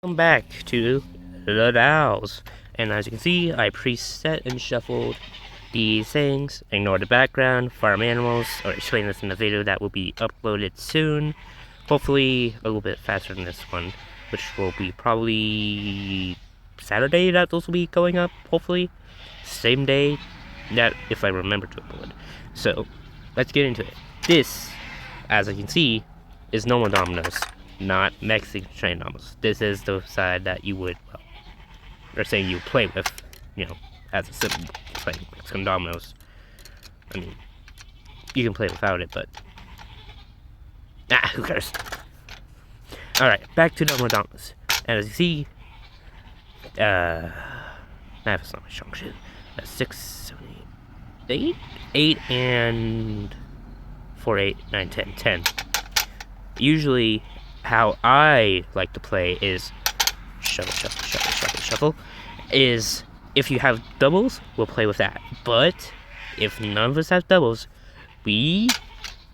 Welcome back to the Owls. And as you can see, I preset and shuffled these things. Ignore the background, farm animals, or explain this in the video that will be uploaded soon. Hopefully a little bit faster than this one, which will be probably Saturday that those will be going up, hopefully. Same day, that if I remember to upload. So, let's get into it. This, as you can see, is normal dominoes, not Mexican Train Dominoes. This is the side that you would, well, or say you play with, as a sibling, playing Mexican Dominoes. I mean, you can play without it, but who cares? Alright, back to normal dominoes. And as you see, that's not my strong shit. That's 6, 7, 8, 8, and 4, 8, 9, 10, 10. Usually, how I like to play is shuffle, is if you have doubles, we'll play with that. But if none of us have doubles, we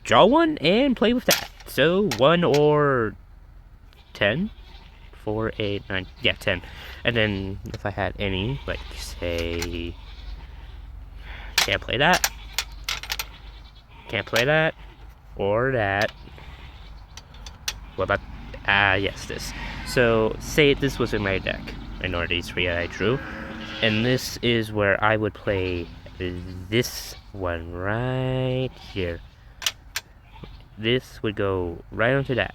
draw one and play with that. So 1 or 10, 4, 8, 9, yeah, 10. And then if I had any, like say, can't play that, or that. What about, yes, this. So, say this was in my deck. I know these 3 I drew. And this is where I would play this one right here. This would go right onto that.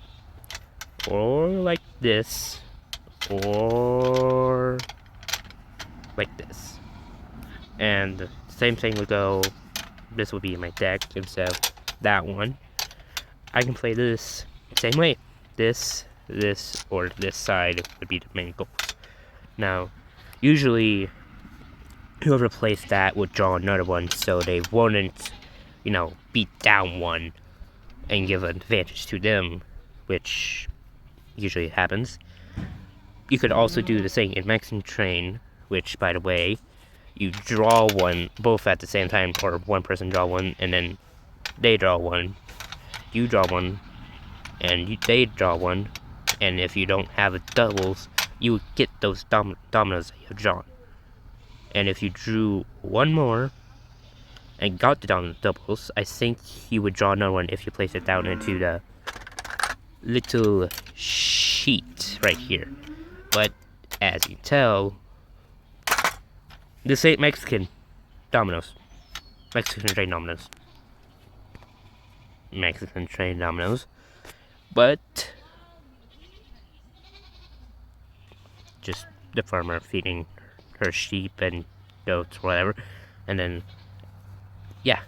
Or like this. Or like this. And the same thing would go, this would be in my deck instead of that one. I can play this same way. This, or this side would be the main goals. Now, usually, whoever plays that would draw another one, so they wouldn't, beat down one and give an advantage to them, which usually happens. You could also do the same in Mexican Train, which, by the way, you draw one both at the same time, or one person draw one, and then they draw one, you draw one, and they draw one, and if you don't have doubles, you would get those dominoes that you have drawn. And if you drew one more and got the doubles, I think you would draw another one if you place it down into the little sheet right here. But as you can tell, this ain't Mexican Dominoes. Mexican Train Dominoes. Mexican Train Dominoes. But just the farmer feeding her sheep and goats, whatever. And then, yeah,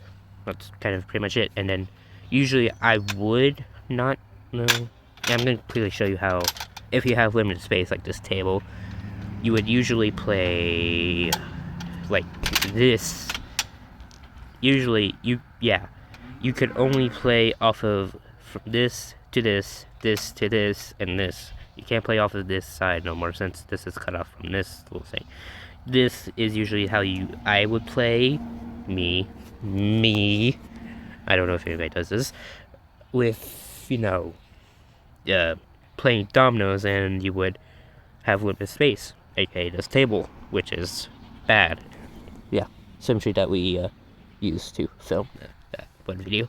that's kind of pretty much it. And then, usually I would not know. I'm going to quickly show you how, if you have limited space like this table, you would usually play like this. Usually, you could only play off of from this to this, this to this, and this. You can't play off of this side no more since this is cut off from this little thing. This is usually how I would play. Me. I don't know if anybody does this. With, playing dominoes, and you would have limited space, aka this table, which is bad. Yeah, symmetry that we used to film that one video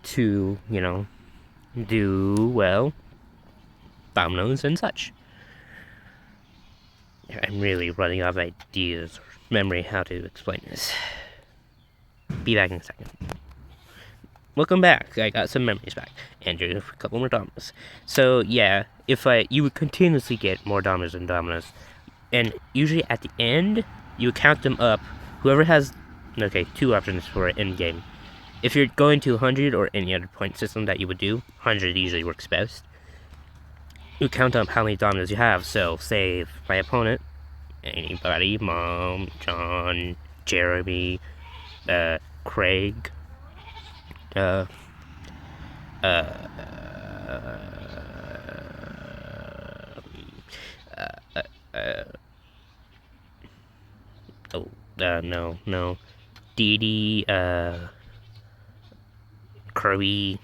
to, do, well, dominoes and such. I'm really running out of ideas or memory how to explain this. Be back in a second. Welcome back. I got some memories back and drew a couple more dominoes. So yeah, you would continuously get more dominoes and dominoes, and usually at the end you would count them up. Whoever has, okay, 2 options for end game. If you're going to 100 or any other point system that you would do, 100 usually works best. You count up how many dominoes you have. So, say if my opponent, anybody, Mom, John, Jeremy, Craig, oh, no, Dee Dee, Kirby.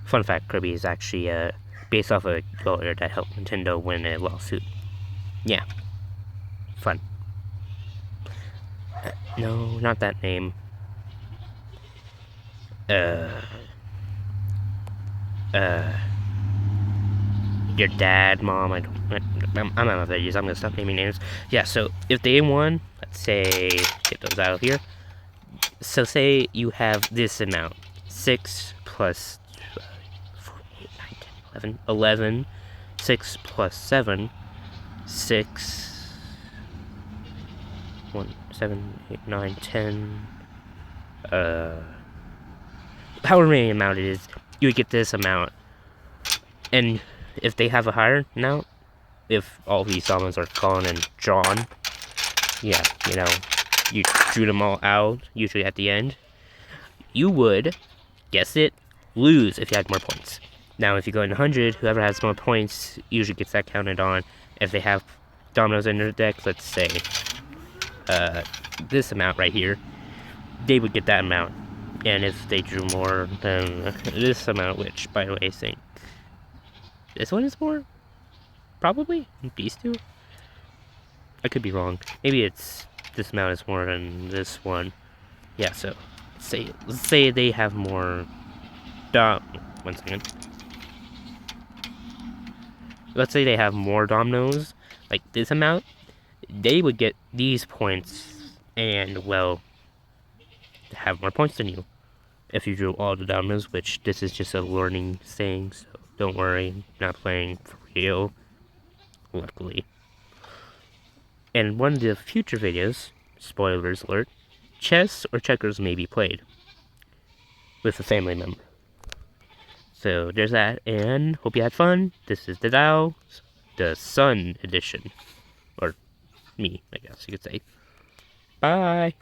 Fun fact, Kirby is actually based off a lawyer that helped Nintendo win a lawsuit. Yeah. Fun. No, not that name. Your dad, mom, I'm out of videos, I'm gonna stop naming names. Yeah, so if they won, let's say, get those out of here. So say you have this amount, 6 plus 4, 8, 9, 10, 11, 6 plus 7, 6, 1, 7, 8, 9, 10, however many amount it is, you would get this amount. And if they have a higher amount, if all these dominoes are gone and drawn, yeah, you know, you drew them all out, usually at the end, you would, guess it, lose if you had more points. Now, if you go in 100, whoever has more points usually gets that counted on. If they have dominoes in their deck, let's say, this amount right here, they would get that amount. And if they drew more than this amount, which, by the way, I think this one is more? Probably? These two? I could be wrong. Maybe it's this amount is more than this one. Yeah, so let's say they have more one second. Let's say they have more dominoes, like this amount, they would get these points and, well, have more points than you if you drew all the dominoes, which this is just a learning thing, so don't worry, I'm not playing for real, luckily. In one of the future videos, spoilers alert, chess or checkers may be played with a family member. So there's that, and hope you had fun. This is the Dow, the Sun edition. Or me, I guess you could say. Bye!